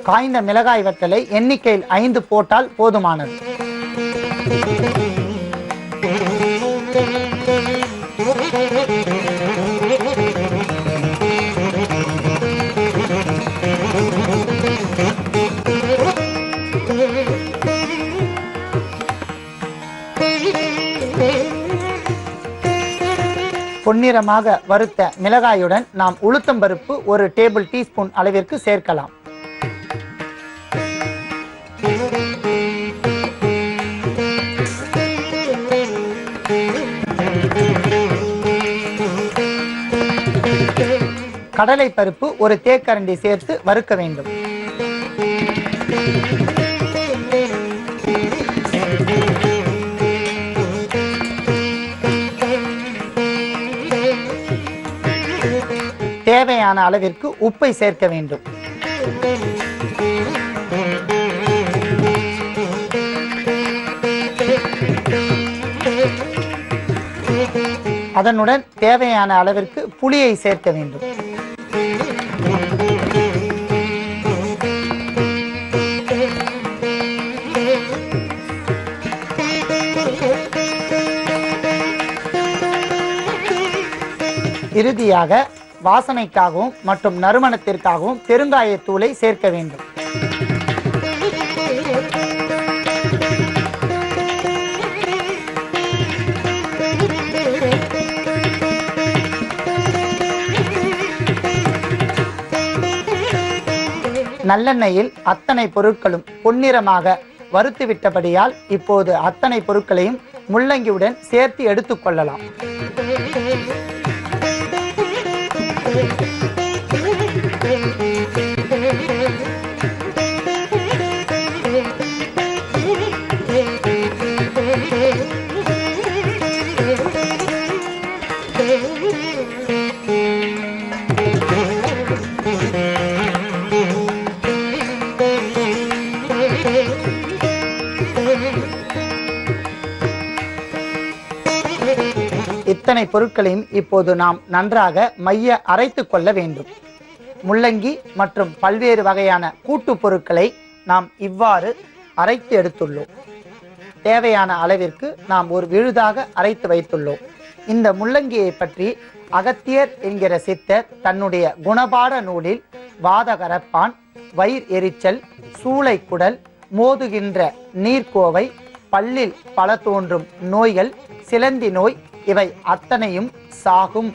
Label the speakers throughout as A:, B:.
A: காய்ந்த மிளகாய் வற்றலை எண்ணிக்கையில் 5 போட்டால் போதுமானது. பொன்னிறமாக வறுத்த மிளகாயுடன் நாம் உளுத்தம்பருப்பு 1 டேபிள் டீஸ்பூன் அளவிற்கு சேர்க்கலாம். கடலை பருப்பு 1 தேக்கரண்டி சேர்த்து வறுக்க வேண்டும். தேவையான அளவிற்கு உப்பை சேர்க்க வேண்டும். அதனுடன் தேவையான அளவிற்கு புளியை சேர்க்க வேண்டும். இறுதியாக வாசனைக்காகவும் மற்றும் நறுமணத்திற்காகவும் பெருங்காயத்தூளை சேர்க்க வேண்டும். நல்லெண்ணெயில் அத்தனை பொருட்களும் பொன்னிறமாக வறுத்துவிட்டபடியால் இப்போது அத்தனை பொருட்களையும் முள்ளங்கியுடன் சேர்த்து எடுத்துக்கொள்ளலாம். இத்தனை பொருட்களையும் இப்போது நாம் நன்றாக மைய அரைத்து கொள்ள வேண்டும். முள்ளங்கி மற்றும் பல்வேறு வகையான கூட்டு பொருட்களை நாம் இவ்வாறு அரைத்து எடுத்துள்ளோம். தேவையான அளவிற்கு நாம் ஒரு விழுதாக அரைத்து வைத்துள்ளோம். இந்த முள்ளங்கியை பற்றி அகத்தியர் என்கிற சித்தர் தன்னுடைய குணபாட நூலில் வாதகரப்பான், வயிர் எரிச்சல், சூளைக்குடல், மோதுகின்ற நீர்க்கோவை, பல்லில் பல தோன்றும் நோய்கள், சிலந்தி நோய் இவை அத்தனையும் சாகும்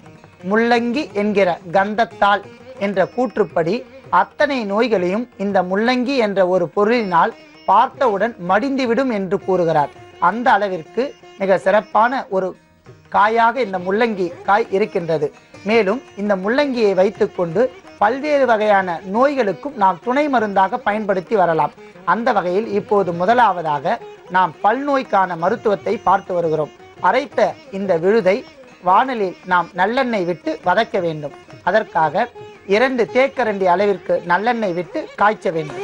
A: முள்ளங்கி என்கிற கந்தத்தால் என்ற கூற்றுப்படி அத்தனை நோய்களையும் இந்த முள்ளங்கி என்ற ஒரு பொருளினால் பார்த்தவுடன் மடிந்துவிடும் என்று கூறுகிறார். அந்த அளவிற்கு மிக சிறப்பான ஒரு காயாக இந்த முள்ளங்கி காய் இருக்கின்றது. மேலும் இந்த முள்ளங்கியை வைத்துக்கொண்டு பல்வேறு வகையான நோய்களுக்கும் நாம் துணை மருந்தாக பயன்படுத்தி வரலாம். அந்த வகையில் இப்போது முதலாவதாக நாம் பல் நோய்க்கான மருத்துவத்தை பார்த்து வருகிறோம். அரைத்த இந்த விழுதை வாணலில் நாம் நல்லெண்ணெய் விட்டு வதக்க வேண்டும். அதற்காக 2 தேக்கரண்டி அளவிற்கு நல்லெண்ணெய் விட்டு காய்ச்ச வேண்டும்.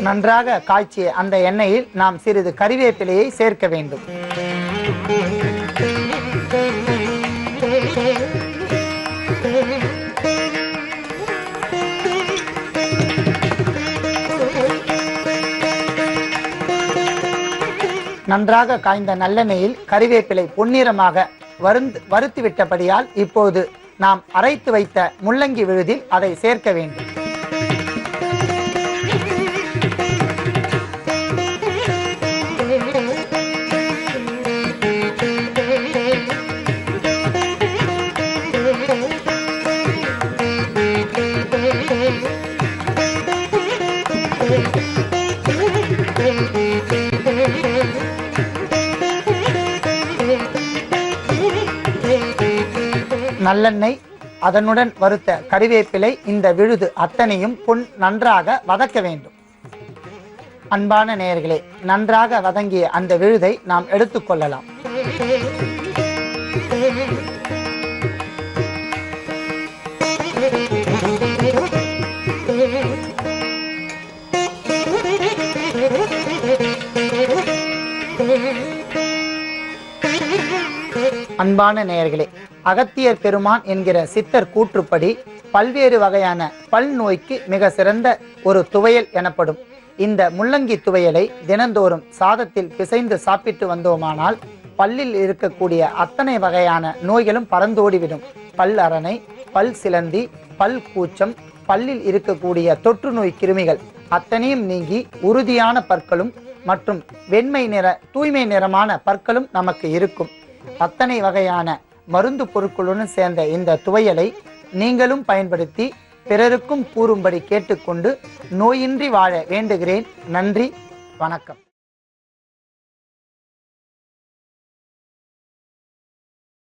A: நன்றாக காய்ச்சிய அந்த எண்ணெயில் நாம் சிறிது கறிவேப்பிலையை சேர்க்க வேண்டும். நன்றாக காய்ந்த நல்லெண்ணெயில் கறிவேப்பிலை பொன்னிறமாக வறுத்து விட்டபடியால் இப்போது நாம் அரைத்து வைத்த முள்ளங்கி விழுதில் அதை சேர்க்க வேண்டும். நல்லெண்ணெய், அதனுடன் வறுத்த கறிவேப்பிலை, இந்த விழுது அத்தனையும் நன்றாக வதக்க வேண்டும். அன்பான நேயர்களே, நன்றாக வதங்கிய அந்த விழுதை நாம் எடுத்துக்கொள்ளலாம். அன்பான நேயர்களே, அகத்தியர் பெருமான் என்கிற சித்தர் கூற்றுப்படி பல்வேறு வகையான பல் நோய்க்கு மிக சிறந்த ஒரு துவையல் எனப்படும் இந்த முள்ளங்கி துவையலை தினந்தோறும் சாதத்தில் பிசைந்து சாப்பிட்டு வந்தோமானால் பல்லில் இருக்கக்கூடிய அத்தனை வகையான நோய்களும் பறந்தோடிவிடும். பல் அரணை, பல் சிலந்தி, பல் கூச்சம், பல்லில் இருக்கக்கூடிய தொற்று நோய் கிருமிகள் அத்தனையும் நீங்கி உறுதியான பற்களும் மற்றும் வெண்மை நிற தூய்மை நிறமான பற்களும் நமக்கு இருக்கும். அத்தனை வகையான மருந்து பொருட்களுடன் சேர்ந்த இந்த துவையலை நீங்களும் பயன்படுத்தி பிறருக்கும் கூறும்படி கேட்டுக்கொண்டு நோயின்றி வாழ வேண்டுகிறேன். நன்றி, வணக்கம்.